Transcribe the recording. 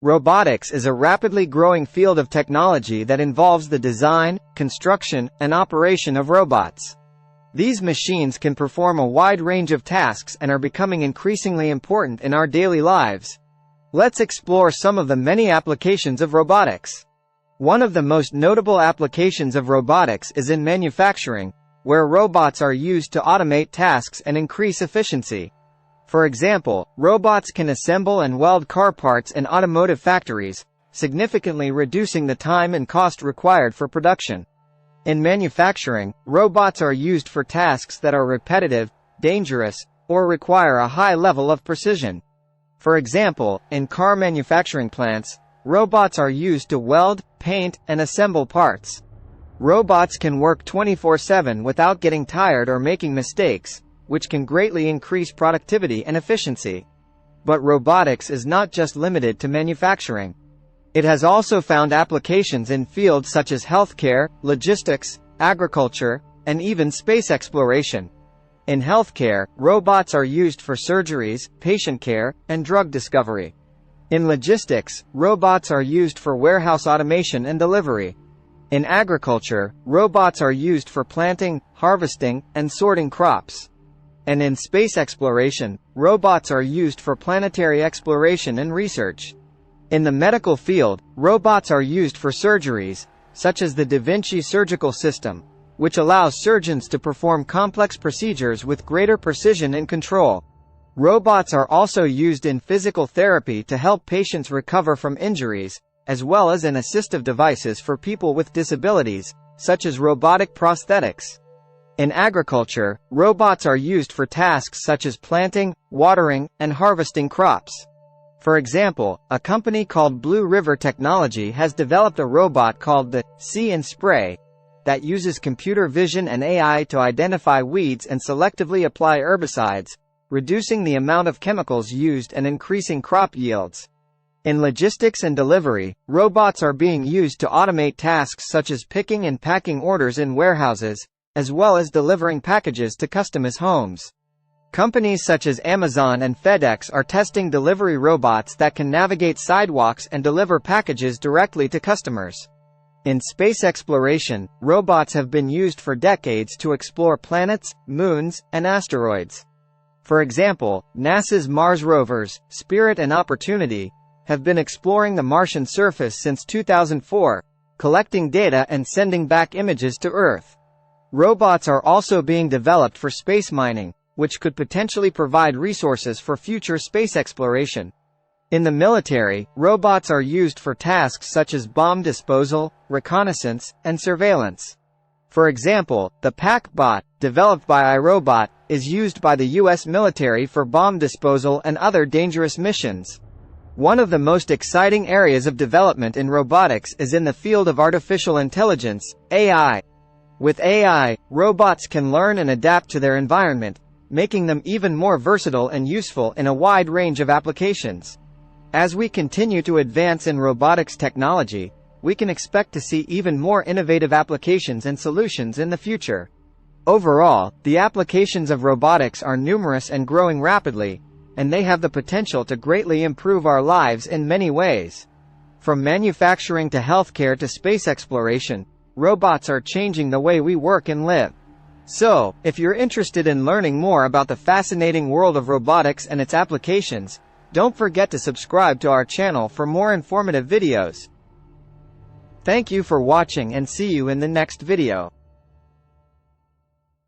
Robotics is a rapidly growing field of technology that involves the design, construction, and operation of robots. These machines can perform a wide range of tasks and are becoming increasingly important in our daily lives. Let's explore some of the many applications of robotics. One of the most notable applications of robotics is in manufacturing, where robots are used to automate tasks and increase efficiency. For example, robots can assemble and weld car parts in automotive factories, significantly reducing the time and cost required for production. In manufacturing, robots are used for tasks that are repetitive, dangerous, or require a high level of precision. For example, in car manufacturing plants, robots are used to weld, paint, and assemble parts. Robots can work 24/7 without getting tired or making mistakes, which can greatly increase productivity and efficiency. But robotics is not just limited to manufacturing. It has also found applications in fields such as healthcare, logistics, agriculture, and even space exploration. In healthcare, robots are used for surgeries, patient care, and drug discovery. In logistics, robots are used for warehouse automation and delivery. In agriculture, robots are used for planting, harvesting, and sorting crops. And in space exploration, robots are used for planetary exploration and research. In the medical field, robots are used for surgeries, such as the Da Vinci surgical system, which allows surgeons to perform complex procedures with greater precision and control. Robots are also used in physical therapy to help patients recover from injuries, as well as in assistive devices for people with disabilities, such as robotic prosthetics. In agriculture, robots are used for tasks such as planting, watering, and harvesting crops. For example, a company called Blue River Technology has developed a robot called the See and Spray that uses computer vision and AI to identify weeds and selectively apply herbicides, reducing the amount of chemicals used and increasing crop yields. In logistics and delivery, robots are being used to automate tasks such as picking and packing orders in warehouses, as well as delivering packages to customers' homes. Companies such as Amazon and FedEx are testing delivery robots that can navigate sidewalks and deliver packages directly to customers. In space exploration, robots have been used for decades to explore planets, moons, and asteroids. For example, NASA's Mars rovers, Spirit and Opportunity, have been exploring the Martian surface since 2004, collecting data and sending back images to Earth. Robots are also being developed for space mining, which could potentially provide resources for future space exploration. In the military, robots are used for tasks such as bomb disposal, reconnaissance, and surveillance. For example, the PackBot, developed by iRobot, is used by the U.S. military for bomb disposal and other dangerous missions. One of the most exciting areas of development in robotics is in the field of artificial intelligence, AI. With AI, robots can learn and adapt to their environment, making them even more versatile and useful in a wide range of applications. As we continue to advance in robotics technology, we can expect to see even more innovative applications and solutions in the future. Overall, the applications of robotics are numerous and growing rapidly, and they have the potential to greatly improve our lives in many ways. From manufacturing to healthcare to space exploration, robots are changing the way we work and live. So, if you're interested in learning more about the fascinating world of robotics and its applications, don't forget to subscribe to our channel for more informative videos. Thank you for watching and see you in the next video.